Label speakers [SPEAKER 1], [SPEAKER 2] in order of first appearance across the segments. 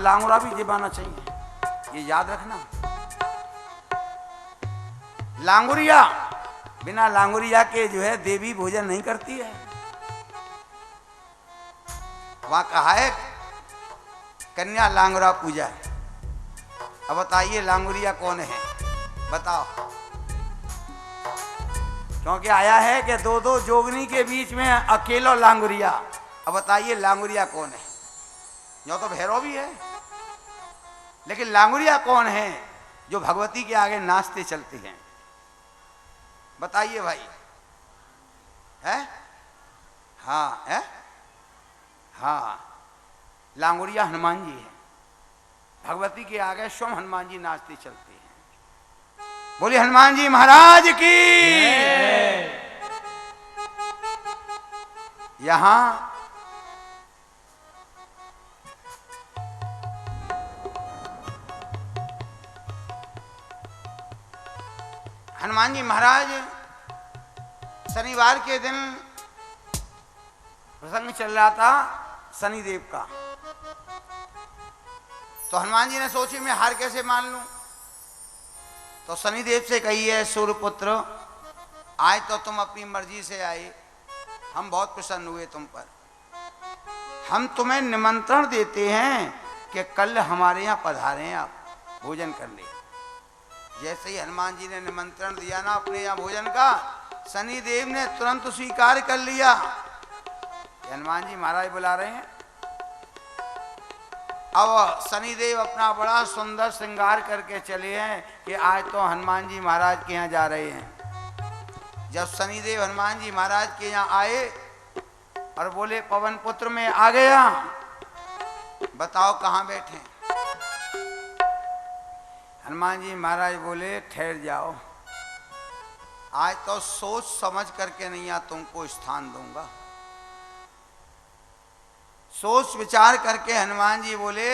[SPEAKER 1] लांगुरा भी जिबाना चाहिए, ये याद रखना। लांगुरिया, बिना लांगुरिया के जो है देवी भोजन नहीं करती है। वहां कहा है कन्या लांगुरा पूजा। अब बताइए लांगुरिया कौन है, बताओ। क्योंकि आया है कि दो दो जोगनी के बीच में अकेला लांगुरिया। अब बताइए लांगुरिया कौन है? जो तो भैरव भी है, लेकिन लांगुरिया कौन है जो भगवती के आगे नाचते चलते हैं? बताइए भाई, है? हाँ है, हाँ, लांगुरिया हनुमान जी है। भगवती के आगे स्वयं हनुमान जी नाचते चलते हैं। बोले हनुमान जी महाराज की। यहां हनुमान जी महाराज शनिवार के दिन प्रसंग चल रहा था शनिदेव का। तो हनुमान जी ने सोची मैं हार कैसे मान लूं। तो शनिदेव से कही है सूर्यपुत्र, आज तो तुम अपनी मर्जी से आए, हम बहुत प्रसन्न हुए तुम पर। हम तुम्हें निमंत्रण देते हैं कि कल हमारे यहाँ पधारें आप भोजन करने। जैसे ही हनुमान जी ने निमंत्रण दिया ना अपने यहाँ भोजन का, शनिदेव ने तुरंत स्वीकार कर लिया। हनुमान जी महाराज बुला रहे हैं। अब शनिदेव अपना बड़ा सुंदर श्रृंगार करके चले हैं कि आज तो हनुमान जी महाराज के यहाँ जा रहे हैं। जब शनिदेव हनुमान जी महाराज के यहाँ आए और बोले पवन पुत्र में आ गया, बताओ कहाँ बैठे? हनुमान जी महाराज बोले ठहर जाओ, आज तो सोच समझ करके नहीं आ तुमको स्थान दूंगा। सोच विचार करके हनुमान जी बोले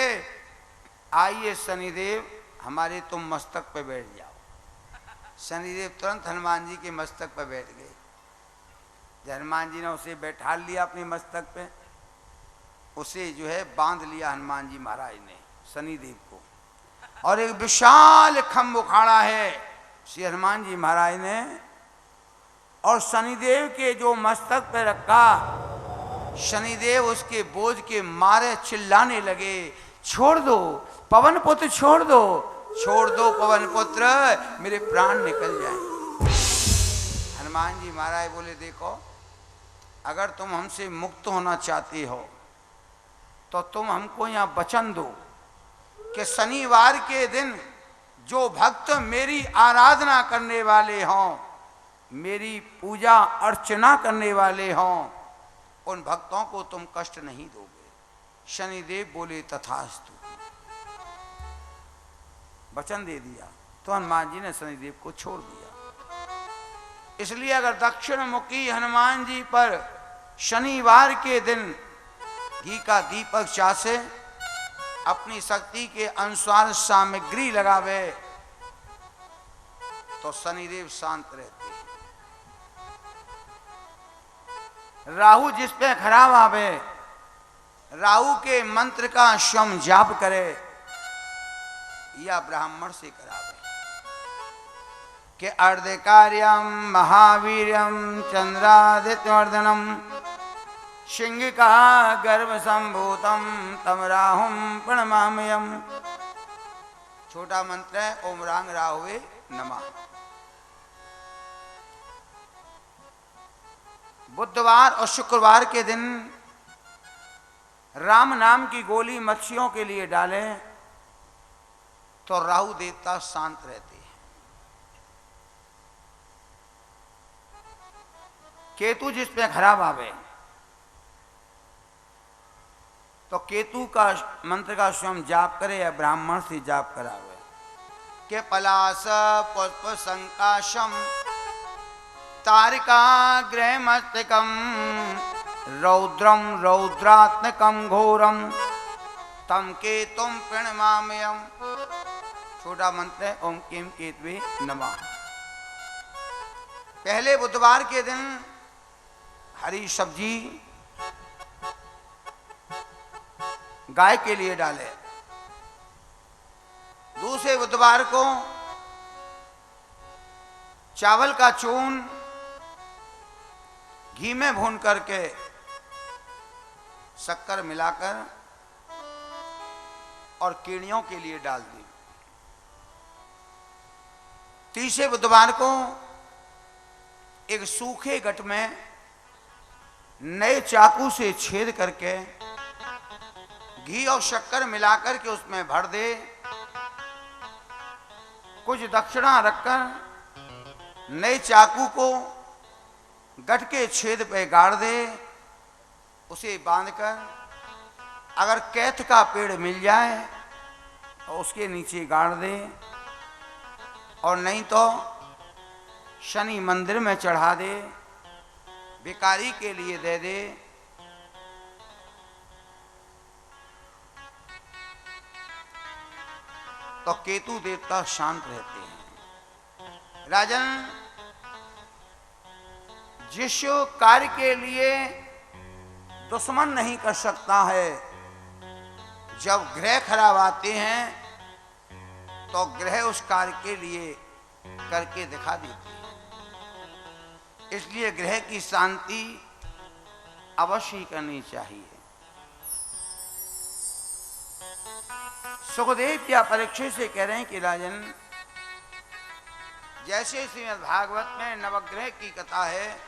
[SPEAKER 1] आइए शनिदेव हमारे तुम मस्तक पे बैठ जाओ। शनिदेव तुरंत हनुमान जी के मस्तक पे बैठ गए। जब हनुमान जी ने उसे बैठा लिया अपने मस्तक पे, उसे जो है बांध लिया हनुमान जी महाराज ने शनिदेव को, और एक विशाल खम्भ उखाड़ा है श्री हनुमान जी महाराज ने, और शनिदेव के जो मस्तक पे रखा। शनिदेव उसके बोझ के मारे चिल्लाने लगे, छोड़ दो पवन पुत्र, छोड़ दो, छोड़ दो पवन पुत्र, मेरे प्राण निकल जाए। हनुमान जी महाराज बोले देखो, अगर तुम हमसे मुक्त होना चाहते हो तो तुम हमको यहाँ वचन दो कि शनिवार के दिन जो भक्त मेरी आराधना करने वाले हों, मेरी पूजा अर्चना करने वाले हों, उन भक्तों को तुम कष्ट नहीं दोगे। शनिदेव बोले तथास्तु, वचन दे दिया। तो हनुमान जी ने शनिदेव को छोड़ दिया। इसलिए अगर दक्षिण मुखी हनुमान जी पर शनिवार के दिन घी का दीपक चासे, अपनी शक्ति के अनुसार सामग्री लगावे, तो शनिदेव शांत रहते हैं। राहु जिस पे खराब आवे, राहु के मंत्र का स्वयं जाप करे या ब्राह्मण से करावे कि अर्धकार्यम महावीर्यम चंद्रादित्यवर्धनम सिंह का गर्भ संभूतम तम राहुम प्रणमाम्यहम्। छोटा मंत्र है ओम रांग राहुवे नमः। बुधवार और शुक्रवार के दिन राम नाम की गोली मच्छियों के लिए डालें तो राहु देवता शांत रहते हैं। केतु जिस पे खराब आवे तो केतु का मंत्र का स्वयं जाप करे या ब्राह्मण से जाप करावे के पलाश पुष्प संकाशम तारिका ग्रह मस्तिकम रौद्रम रौद्रात्मकम घोरम तम केतुम प्रणमाम्यहम्। छोटा मंत्र है ओम केम केतवे नमः। पहले बुधवार के दिन हरी सब्जी गाय के लिए डाले, दूसरे बुधवार को चावल का चून घी में भून करके शक्कर मिलाकर और कीड़ियों के लिए डाल दी। तीसरे बुधवार को एक सूखे गट में नए चाकू से छेद करके घी और शक्कर मिलाकर के उसमें भर दे। कुछ दक्षिणा रखकर नए चाकू को गट के छेद पे गाड़ दे। उसे बांधकर अगर कैथ का पेड़ मिल जाए तो उसके नीचे गाड़ दे, और नहीं तो शनि मंदिर में चढ़ा दे, भिखारी के लिए दे दे। तो केतु देवता शांत रहते हैं। राजन, जिस कार्य के लिए दुश्मन नहीं कर सकता है, जब ग्रह खराब आते हैं तो ग्रह उस कार्य के लिए करके दिखा देते हैं। इसलिए ग्रह की शांति अवश्य करनी चाहिए। सुखदेव या परीक्षित से कह रहे हैं कि राजन, जैसे श्रीमद् भागवत में नवग्रह की कथा है,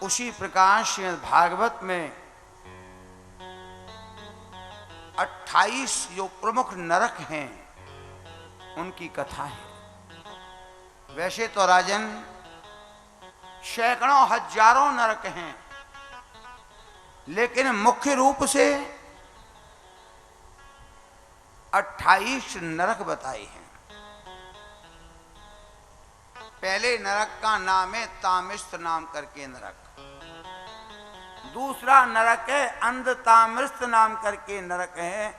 [SPEAKER 1] उसी प्रकार श्रीमद् भागवत में 28 जो प्रमुख नरक हैं उनकी कथा है। वैसे तो राजन सैकड़ों हजारों नरक हैं, लेकिन मुख्य रूप से 28 नरक बताए हैं। पहले नरक का नाम है तामिस्थ नाम करके नरक। दूसरा नरक है अंधतामिस्थ नाम करके नरक है।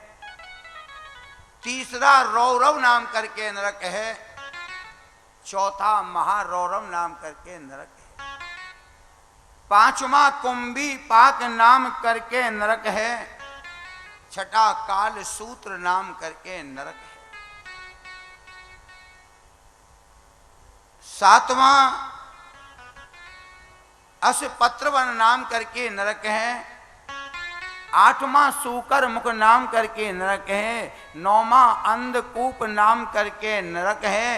[SPEAKER 1] तीसरा रौरव नाम करके नरक है। चौथा महारौरव नाम करके नरक है। पांचवा कुंभी पाक नाम करके नरक है। छठा काल सूत्र नाम करके नरक है। सातवां असपत्रवन नाम करके नरक है। आठवां सूकर मुख नाम करके नरक है। नौवां अंधकूप नाम करके नरक है।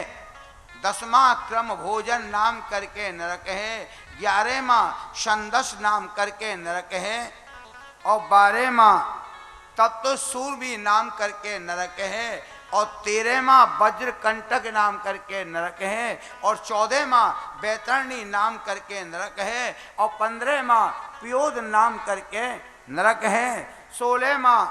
[SPEAKER 1] 10वां क्रम भोजन नाम करके नरक है। 11वां संदस नाम करके नरक है। और 12वां तत्व सूरबी नाम करके नरक है। और 13वां वज्र कंटक नाम करके नरक है। और 14वां बैतरणी नाम करके नरक है। और 15वां प्योद नाम करके नरक है। 16वां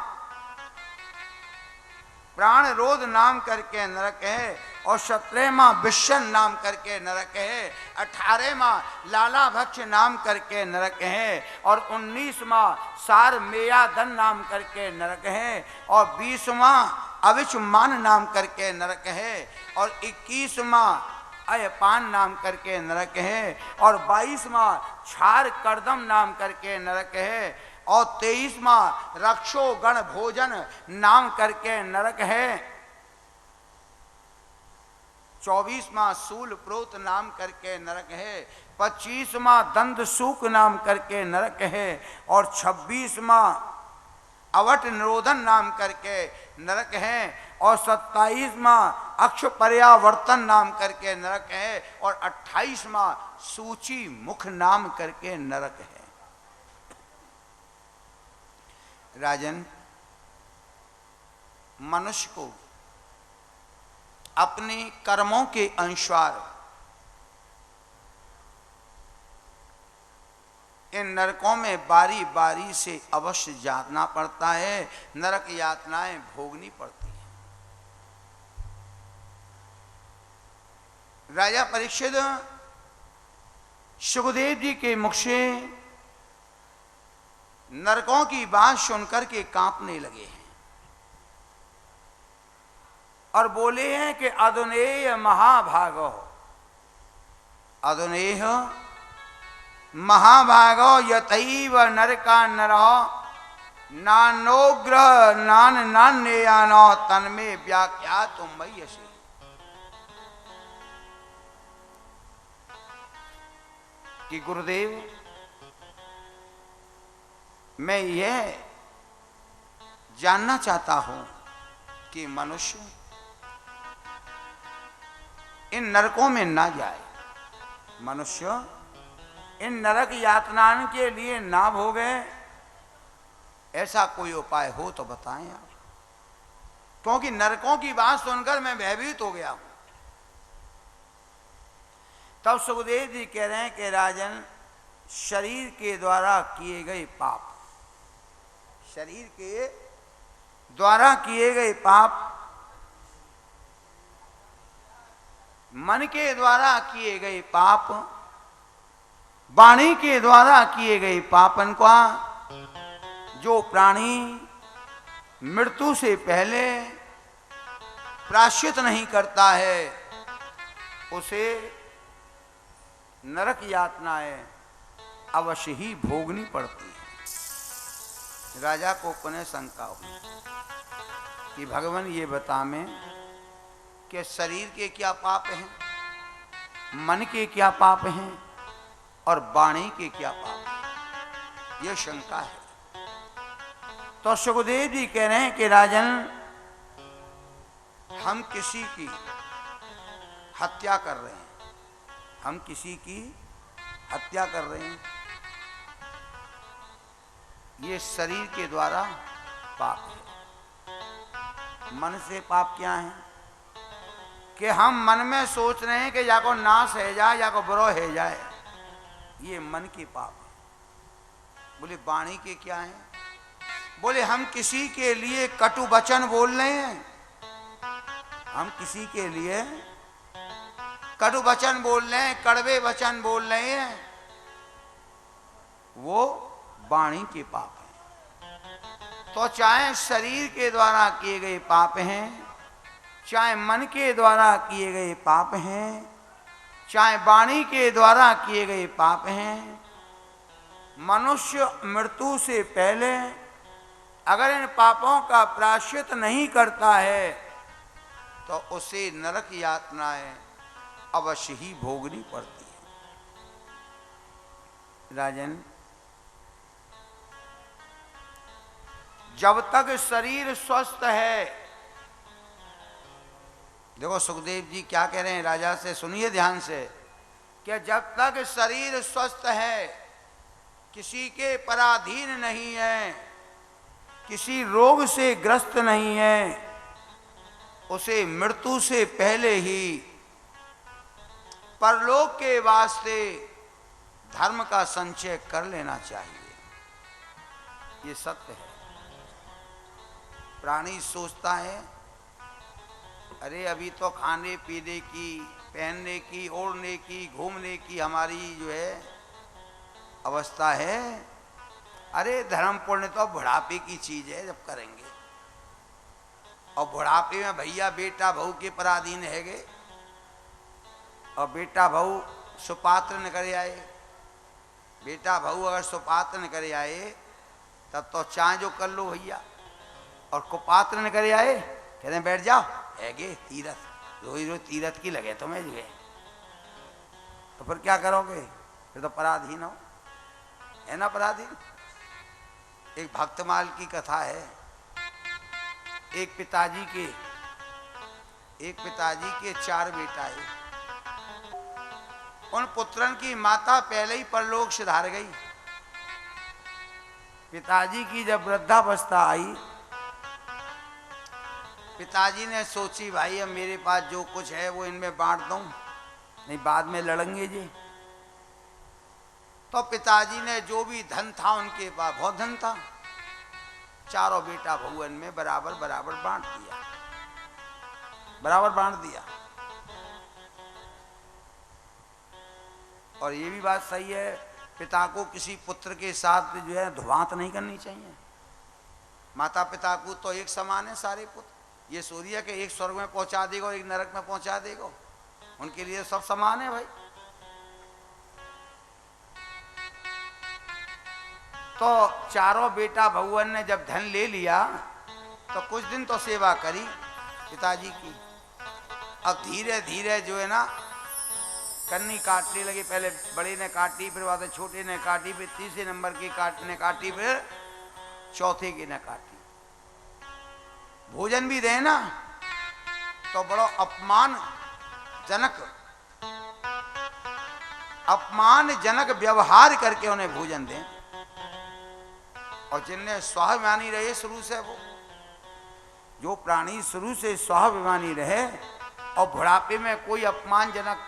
[SPEAKER 1] प्राण रोध नाम करके नरक है। और 17वां विशन नाम करके नरक है। 18वां लाला भक्ष नाम करके नरक है। और 19वां सार मेयादन नाम करके नरक है। और 20वां अविचमान नाम करके नरक है। और 21वां अयपान नाम करके नरक है। और 22वां छार करदम नाम करके नरक है। और 23वां रक्षो गण भोजन नाम करके नरक है। 24वां सूल प्रोत नाम करके नरक है। 25वां दंड सूक नाम करके नरक है। और 26वां अवट निरोधन नाम करके नरक है। और 27वां अक्ष पर्यावर्तन नाम करके नरक है। और 28वां सूची मुख नाम करके नरक है। राजन, मनुष्य को अपने कर्मों के अनुसार इन नरकों में बारी बारी से अवश्य जाना पड़ता है। नरक यातनाएं भोगनी पड़ती हैं। राजा परीक्षित सुखदेव जी के मुख से नरकों की बात सुनकर के कांपने लगे हैं और बोले हैं कि अदुनेय महाभागो, अदुनेय महाभागो यतैव नरका नरः नानोग्रह नान नान्यानो तन्मे व्याख्या तुम मय्यसे। कि गुरुदेव मैं यह जानना चाहता हूं कि मनुष्य इन नरकों में ना जाए, मनुष्य इन नरक यातनाओं के लिए ना भोगे, ऐसा कोई उपाय हो तो बताएं आप, क्योंकि नरकों की बात सुनकर मैं भयभीत हो गया हूं। तब सुखदेव जी कह रहे हैं कि राजन, शरीर के द्वारा किए गए पाप, शरीर के द्वारा किए गए पाप, मन के द्वारा किए गए पाप, वाणी के द्वारा किए गए पापन का जो प्राणी मृत्यु से पहले प्रायश्चित नहीं करता है, उसे नरक यातनाएं अवश्य ही भोगनी पड़ती है। राजा को पुनः शंका हुई कि भगवान ये बता में कि शरीर के क्या पाप हैं, मन के क्या पाप हैं और वाणी के क्या पाप हैं, ये शंका है। तो सुखदेव जी कह रहे हैं कि राजन, हम किसी की हत्या कर रहे हैं, हम किसी की हत्या कर रहे हैं, ये शरीर के द्वारा पाप है। मन से पाप क्या है कि हम मन में सोच रहे हैं कि या को नाश है जाए या को बुरा है जाए, ये मन के पाप है। बोले वाणी के क्या है? बोले हम किसी के लिए कटु वचन बोल रहे हैं, हम किसी के लिए कटु वचन बोल रहे हैं, कड़वे वचन बोल रहे हैं, वो वाणी के पाप हैं। तो चाहे शरीर के द्वारा किए गए पाप हैं, चाहे मन के द्वारा किए गए पाप हैं, चाहे वाणी के द्वारा किए गए पाप हैं, मनुष्य मृत्यु से पहले अगर इन पापों का प्रायश्चित नहीं करता है तो उसे नरक यातनाएं अवश्य ही भोगनी पड़ती है। राजन, जब तक शरीर स्वस्थ है, देखो सुखदेव जी क्या कह रहे हैं राजा से, सुनिए ध्यान से, कि जब तक शरीर स्वस्थ है, किसी के पराधीन नहीं है, किसी रोग से ग्रस्त नहीं है, उसे मृत्यु से पहले ही परलोक के वास्ते धर्म का संचय कर लेना चाहिए। ये सत्य है। प्राणी सोचता है अरे अभी तो खाने पीने की, पहनने की, ओढ़ने की, घूमने की हमारी जो है अवस्था है, अरे धर्म पुण्य तो बुढ़ापे की चीज है, जब करेंगे। और बुढ़ापे में भैया बेटा बहू के पराधीन है गए, और बेटा बहू सुपात्र न करे आए, बेटा बहू अगर सुपात्र न करे आए तब तो चाहे जो कर लो भैया, और कुपात्र न करे आए कहते हैं बैठ जाओ, है गे तीरथ, रोज रोज तीरथ की लगे तुम्हें जो है, तो फिर क्या करोगे? फिर तो पराधीन हो, है ना पराधीन। एक भक्तमाल की कथा है, एक पिताजी के 4 बेटा है। उन पुत्रन की माता पहले ही परलोक सिधार गई। पिताजी की जब वृद्धावस्था आई, पिताजी ने सोची भाई अब मेरे पास जो कुछ है वो इनमें बांट दूं, नहीं बाद में लड़ेंगे जी। तो पिताजी ने जो भी धन था उनके पास, बहुत धन था, चारों बेटा बहुअन में बराबर बराबर बांट दिया, बराबर बांट दिया। और ये भी बात सही है, पिता को किसी पुत्र के साथ जो है धुआंत नहीं करनी चाहिए। माता पिता को तो एक समान है सारे पुत्र, ये सूर्य के एक स्वर्ग में पहुंचा देगा और एक नरक में पहुंचा देगा, उनके लिए सब समान है भाई। तो चारों बेटा बहुवन ने जब धन ले लिया तो कुछ दिन तो सेवा करी पिताजी की। अब धीरे धीरे जो है ना कन्नी काटने लगे। पहले बड़े ने काटी, फिर बाद में छोटे ने काटी, फिर तीसरे नंबर की ने काटी, फिर चौथे की ने काटी। भोजन भी दे ना तो बड़ो अपमानजनक व्यवहार करके उन्हें भोजन दें। और जिनने स्वाभिमानी रहे शुरू से, वो जो प्राणी शुरू से स्वाभिमानी रहे और बुढ़ापे में कोई अपमानजनक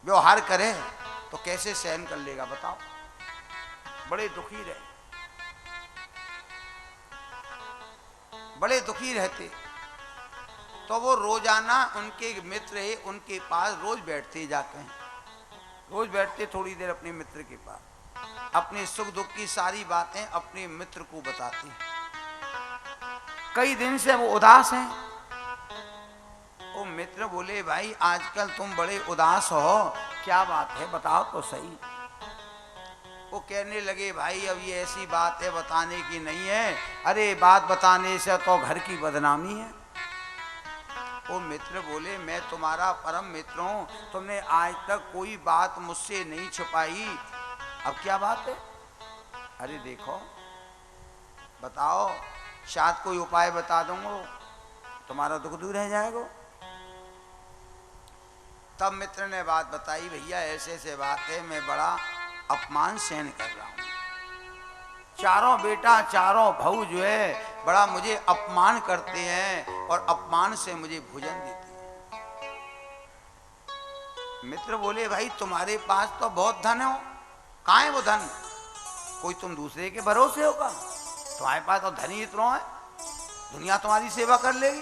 [SPEAKER 1] व्यवहार करे तो कैसे सहन कर लेगा बताओ। बड़े दुखी रहे, बड़े दुखी रहते। तो वो रोजाना उनके मित्र है उनके पास रोज बैठते जाके, रोज बैठते थोड़ी देर अपने मित्र के पास, अपने सुख दुख की सारी बातें अपने मित्र को बताते। कई दिन से वो उदास हैं। वो मित्र बोले भाई आजकल तुम बड़े उदास हो, क्या बात है बताओ तो सही। वो कहने लगे भाई अब ये ऐसी बात है बताने की नहीं है, अरे बात बताने से तो घर की बदनामी है। वो मित्र बोले मैं तुम्हारा परम मित्र हूं, तुमने आज तक कोई बात मुझसे नहीं छुपाई, अब क्या बात है। अरे देखो बताओ, शायद कोई उपाय बता दूंगा तुम्हारा दुख दूर रह जाएगा। तब मित्र ने बात बताई, भैया ऐसे ऐसे बात है, मैं बड़ा अपमान सहन कर रहा हूं। चारों बेटा चारों बहू जो है बड़ा मुझे अपमान करते हैं और अपमान से मुझे भोजन देते हैं। मित्र बोले भाई तुम्हारे पास तो बहुत धन हो, कहाँ है वो धन, कोई तुम दूसरे के भरोसे होगा, तुम्हारे पास तो धन ही इतना है, दुनिया तुम्हारी सेवा कर लेगी।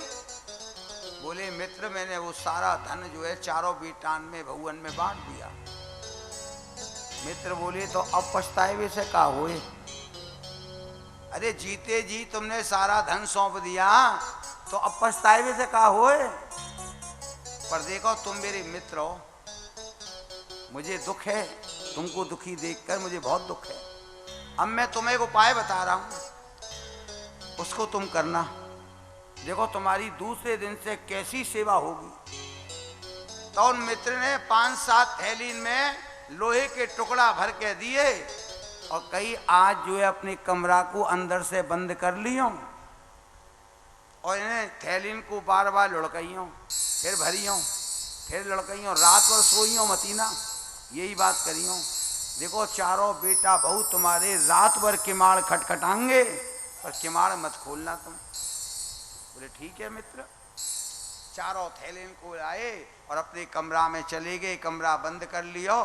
[SPEAKER 1] बोले मित्र मैंने वो सारा धन जो है चारों बेटान में बहुवन में बांट दिया। मित्र बोले तो अब पछताए से का हुए, अरे जीते जी तुमने सारा धन सौंप दिया तो अब पछताए से का हुए। पर देखो तुम मेरे मित्र हो, मुझे दुख है, तुमको दुखी देखकर मुझे बहुत दुख है। अब मैं तुम्हें एक उपाय बता रहा हूं, उसको तुम करना, देखो तुम्हारी दूसरे दिन से कैसी सेवा होगी। तो उन मित्र ने 5-7 थैली में लोहे के टुकड़ा भर के दिए और कहीं आज जो है अपने कमरा को अंदर से बंद कर लियो और इन्हें थैलीन को बार बार लुढ़काइयों, फिर भरियों, फिर लुढ़काइयों, रात भर सोइयों मतीना, यही बात करियों। देखो चारों बेटा बहू तुम्हारे रात भर किमाड़ खटखटाएंगे पर किमाड़ मत खोलना तुम। बोले ठीक है मित्र। चारों थैले को लाए और अपने कमरा में चले गए, कमरा बंद कर लिया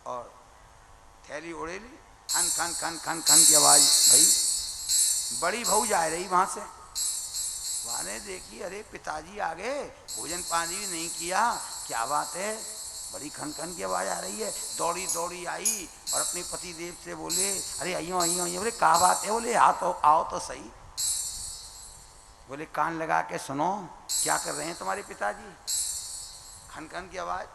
[SPEAKER 1] और थैली उड़े ली। खन खन खन खन खन की आवाज भाई, बड़ी बहू जा रही वहां से, वहां ने देखी अरे पिताजी आ गए, भोजन पानी भी नहीं किया, क्या बात है, बड़ी खन खन की आवाज आ रही है। दौड़ी दौड़ी आई और अपने पति देव से बोले अरे आइयो आइयो आइयो। बोले क्या बात है, बोले आओ तो सही। बोले कान लगा के सुनो, क्या कर रहे हैं तुम्हारे पिताजी। खन खन की आवाज।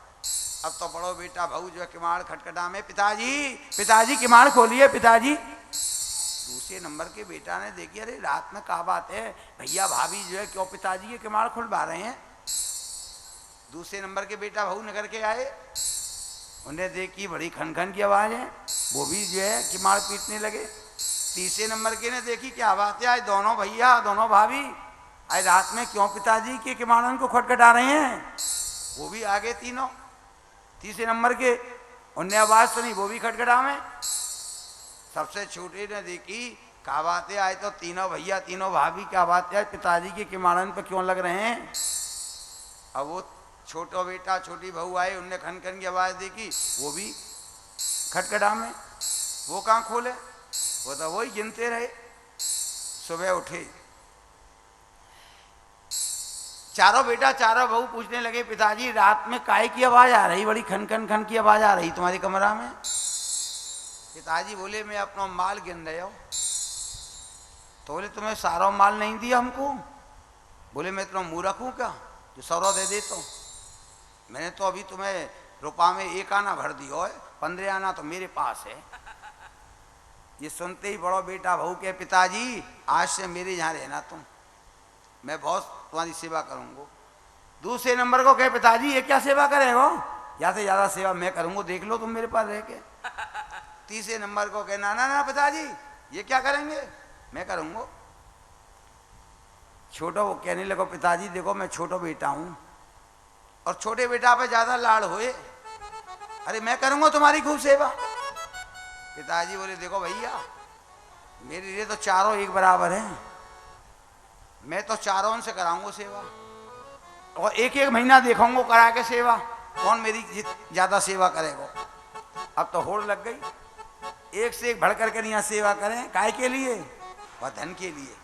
[SPEAKER 1] अब तो बड़ो बेटा बहू जो है किमाड़ खटखटा में, पिताजी किमाड़ खोलिए पिताजी। दूसरे नंबर के बेटा ने देखी अरे रात में क्या बात है, भैया भाभी जो है क्यों पिताजी के किमाड़ खुलवा रहे हैं। दूसरे नंबर के बेटा बहू निकल के आए, उन्हें देखी बड़ी खन खन की आवाज है, वो भी जो है किमाड़ पीटने लगे। तीसरे नंबर के ने देखी क्या बात है, आज दोनों भैया दोनों भाभी आज रात में क्यों पिताजी के किमाड़न को खटखटा रहे हैं। वो भी आगे तीनों। तीसरे नंबर के उनने आवाज सुनी, वो भी खटखटा में। सबसे छोटे ने देखी क्या बात है, आज तो तीनों भैया तीनों भाभी क्या बात है, पिताजी के किमाड़न पे क्यों लग रहे हैं। अब वो छोटा बेटा छोटी बहू आए, उनने खन खन की आवाज देखी, वो भी खटखटा में। वो कहाँ खोले, वो तो वही गिनते रहे। सुबह उठे, चारों बेटा चारों बहू पूछने लगे पिताजी रात में काय की आवाज आ रही, बड़ी खन खन खन की आवाज आ रही तुम्हारे कमरा में। पिताजी बोले मैं अपना माल गिन रहे हो। तो बोले तुम्हें सारा माल नहीं दिया हमको। बोले मैं इतना मूर्ख हूं क्या जो सौरा दे देता हूं। मैंने तो अभी तुम्हें रुपया में 1 आना भर दिया है, 15 आना तो मेरे पास है। ये सुनते ही बड़ो बेटा बहू के पिताजी आज से मेरे यहाँ रहना तुम, मैं बहुत तुम्हारी सेवा करूँगा। दूसरे नंबर को कहे पिताजी ये क्या सेवा करेगा, ज़्यादा से ज़्यादा सेवा मैं करूँगा, देख लो तुम मेरे पास रह के। तीसरे नंबर को कहे ना ना ना पिताजी ये क्या करेंगे, मैं करूँगा। छोटो वो कहने लगो पिताजी देखो मैं छोटो बेटा हूँ और छोटे बेटा पे ज़्यादा लाड़ होए, अरे मैं करूँगा तुम्हारी खूब सेवा। पिताजी बोले देखो भैया मेरे लिए तो चारों एक बराबर हैं, मैं तो चारों से कराऊंगा सेवा और एक एक महीना देखूंगा करा के सेवा, कौन मेरी ज़्यादा सेवा करेगा। अब तो होड़ लग गई, एक से एक भड़ करके यहाँ सेवा करें, काय के लिए, वह धन के लिए,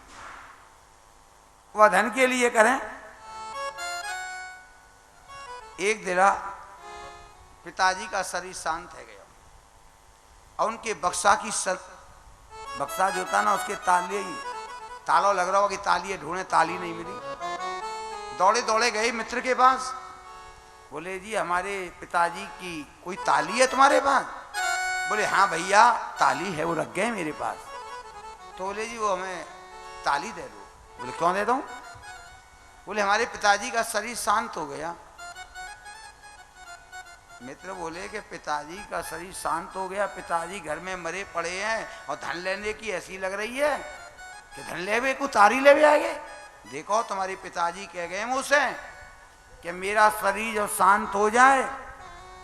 [SPEAKER 1] वह धन के लिए करें। एक दिना पिताजी का शरीर शांत है गया और उनके बक्सा की बक्सा जो था ना उसके ताले ताला लग रहा हो कि ताली ढूंढे, ताली नहीं मिली। दौड़े दौड़े गए मित्र के पास, बोले जी हमारे पिताजी की कोई ताली है तुम्हारे पास। बोले हाँ भैया ताली है, वो रख गए मेरे पास। तो बोले जी वो हमें ताली दे दो। बोले क्यों दे दूं। बोले हमारे पिताजी का शरीर शांत हो गया। मित्र बोले कि पिताजी का शरीर शांत हो गया, पिताजी घर में मरे पड़े हैं और धन लेने की ऐसी लग रही है कि धन ले को तारी ले आगे। देखो तुम्हारे पिताजी कह गए मुझसे कि मेरा शरीर जब शांत हो जाए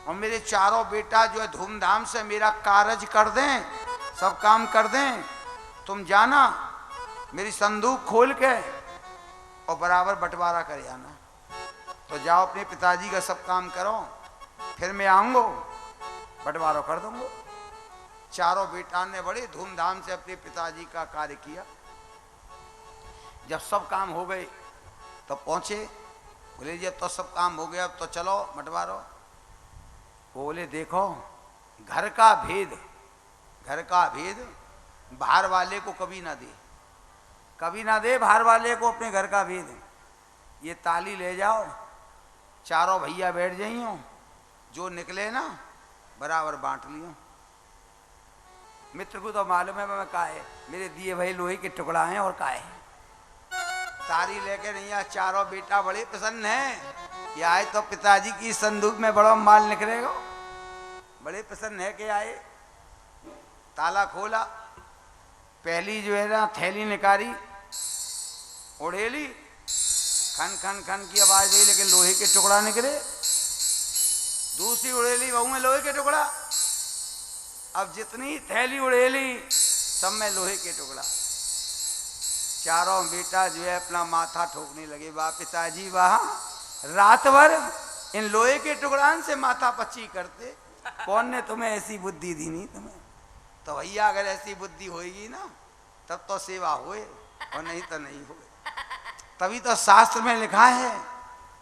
[SPEAKER 1] और मेरे चारों बेटा जो है धूमधाम से मेरा कारज कर दें, सब काम कर दें, तुम जाना मेरी संदूक खोल के और बराबर बंटवारा कर आना। तो जाओ अपने पिताजी का सब काम करो, फिर मैं आऊँगा बंटवारा कर दूंगा। चारों बेटा ने बड़े धूमधाम से अपने पिताजी का कार्य किया। जब सब काम हो गए तो पहुँचे, बोले जी अब तो सब काम हो गया, अब तो चलो बंटवारो। बोले देखो घर का भेद बाहर वाले को कभी ना दे, कभी ना दे बाहर वाले को अपने घर का भेद। ये ताली ले जाओ, चारों भैया बैठ जाइयो, जो निकले ना बराबर बांट लियो। मित्र को तो मालूम है मैं का है, मेरे दिए भाई लोहे के टुकड़ा हैं और का है। तारी लेके नहीं आ, चारों बेटा बड़े प्रसन्न हैं कि आए तो पिताजी की संदूक में बड़ा माल निकलेगा। बड़े प्रसन्न है कि आए। ताला खोला, पहली जो है ना थैली निकाली, उड़ेली, खन खन खन की आवाज हुई लेकिन लोहे के टुकड़ा निकले। दूसरी उड़ेली, वहू में लोहे के टुकड़ा। अब जितनी थैली उड़ेली सब में लोहे के टुकड़ा। चारों बेटा जो है अपना माथा ठोकने लगे, वाह पिताजी वाह, रात भर इन लोहे के टुकड़ान से माथा पच्ची करते, कौन ने तुम्हें ऐसी बुद्धि दी नहीं तुम्हें। तो भैया अगर ऐसी बुद्धि होगी ना तब तो सेवा होए और नहीं तो नहीं होए। तभी तो शास्त्र में लिखा है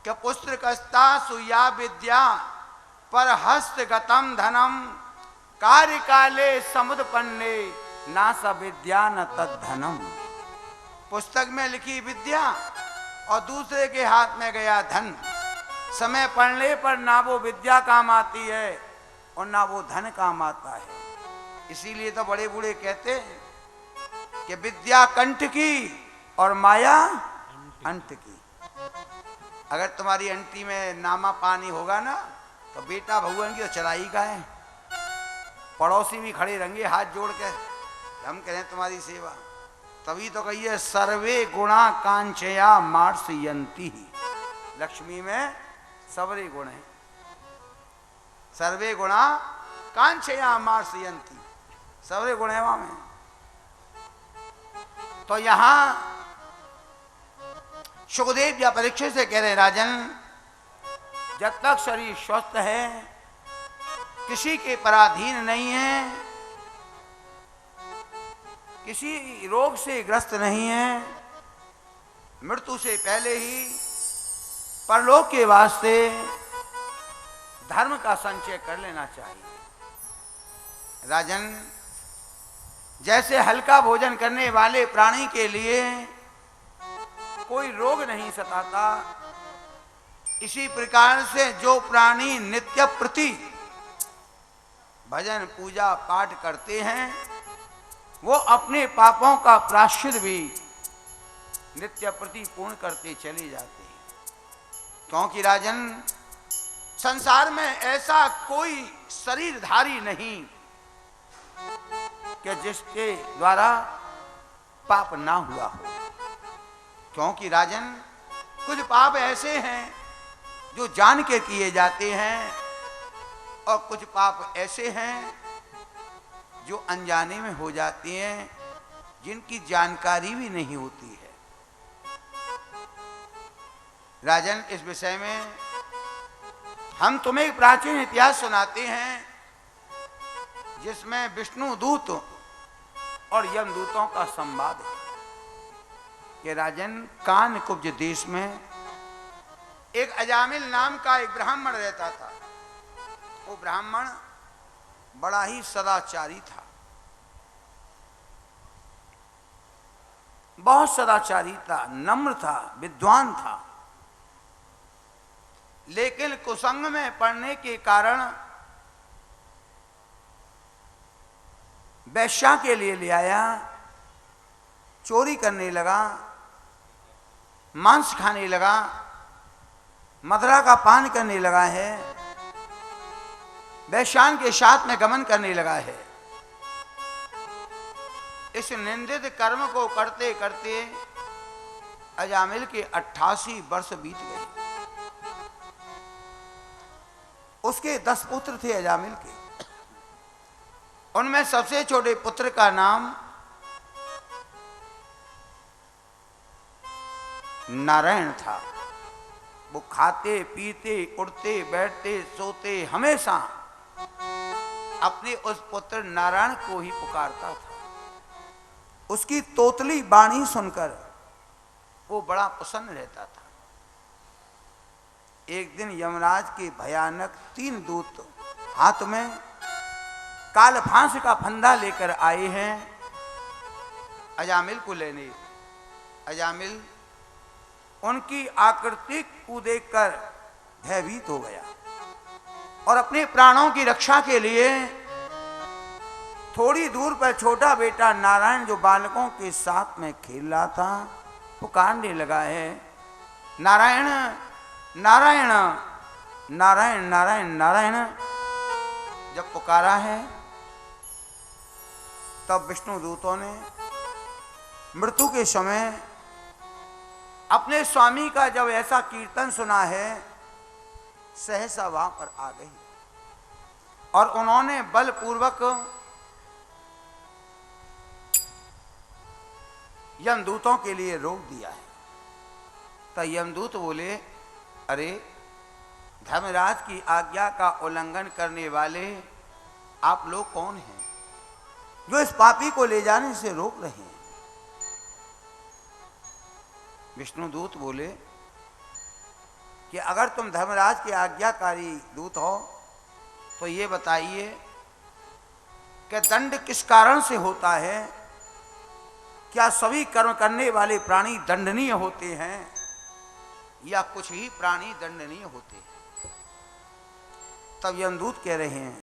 [SPEAKER 1] कि पुत्र कस्ता सुया विद्या पर हस्तगतम धनम कार्य काले समुदपन्ने ना स विद्या न तद धनम। पुस्तक में लिखी विद्या और दूसरे के हाथ में गया धन, समय पड़ने पर ना वो विद्या काम आती है और ना वो धन काम आता है। इसीलिए तो बड़े बूढ़े कहते हैं कि विद्या कंठ की और माया अंत की। अगर तुम्हारी अंटी में नामा पानी होगा ना तो बेटा भगवान की तो चढ़ाई का है। पड़ोसी भी खड़े रहेंगे हाथ जोड़ के, हम करें तुम्हारी सेवा। तभी तो कहिए सर्वे गुणा कांचया मार्सयंती। लक्ष्मी में सबरे गुण है, सर्वे गुणा कांचया मार्सयंती, सबरे गुण है वहां में। तो यहां सुखदेव या परीक्षित से कह रहे राजन, जब तक शरीर स्वस्थ है, किसी के पराधीन नहीं है, किसी रोग से ग्रस्त नहीं है, मृत्यु से पहले ही परलोक के वास्ते धर्म का संचय कर लेना चाहिए। राजन, जैसे हल्का भोजन करने वाले प्राणी के लिए कोई रोग नहीं सताता, इसी प्रकार से जो प्राणी नित्य प्रति भजन पूजा पाठ करते हैं वो अपने पापों का प्रायश्चित भी नित्य प्रति पूर्ण करते चले जाते हैं। क्योंकि राजन, संसार में ऐसा कोई शरीरधारी नहीं कि जिसके द्वारा पाप ना हुआ हो। क्योंकि राजन, कुछ पाप ऐसे हैं जो जान के किए जाते हैं और कुछ पाप ऐसे हैं जो अनजाने में हो जाते हैं, जिनकी जानकारी भी नहीं होती है। राजन, इस विषय में हम तुम्हें एक प्राचीन इतिहास सुनाते हैं जिसमें विष्णु दूत और यमदूतों का संवाद है। कि राजन, कानकुब्ज देश में एक अजामिल नाम का एक ब्राह्मण रहता था। वो ब्राह्मण बड़ा ही सदाचारी था, बहुत सदाचारी था, नम्र था, विद्वान था। लेकिन कुसंग में पड़ने के कारण वैश्या के लिए ले आया, चोरी करने लगा, मांस खाने लगा, मदिरा का पान करने लगा है, वैश्यान के साथ में गमन करने लगा है। इस निंदित कर्म को करते करते अजामिल के 88 वर्ष बीत गए। उसके 10 पुत्र थे अजामिल के। उनमें सबसे छोटे पुत्र का नाम नारायण था। वो खाते पीते उठते बैठते सोते हमेशा अपने उस पुत्र नारायण को ही पुकारता था। उसकी तोतली वाणी सुनकर वो बड़ा प्रसन्न रहता था। एक दिन यमराज के भयानक 3 दूत हाथ में काल फांस का फंदा लेकर आए हैं अजामिल को लेने। अजामिल उनकी आकृति को देखकर भयभीत हो गया और अपने प्राणों की रक्षा के लिए थोड़ी दूर पर छोटा बेटा नारायण, जो बालकों के साथ में खेल रहा था, पुकारने लगा है, नारायण नारायण नारायण नारायण नारायण। जब पुकारा है तब विष्णु दूतों ने मृत्यु के समय अपने स्वामी का जब ऐसा कीर्तन सुना है, सहसा वहां पर आ गई और उन्होंने बलपूर्वक यमदूतों के लिए रोक दिया है। तो यमदूत बोले, अरे धर्मराज की आज्ञा का उल्लंघन करने वाले आप लोग कौन हैं जो इस पापी को ले जाने से रोक रहे हैं? विष्णुदूत बोले कि अगर तुम धर्मराज के आज्ञाकारी दूत हो तो ये बताइए कि दंड किस कारण से होता है? क्या सभी कर्म करने वाले प्राणी दंडनीय होते हैं या कुछ ही प्राणी दंडनीय होते हैं? तब यमदूत कह रहे हैं,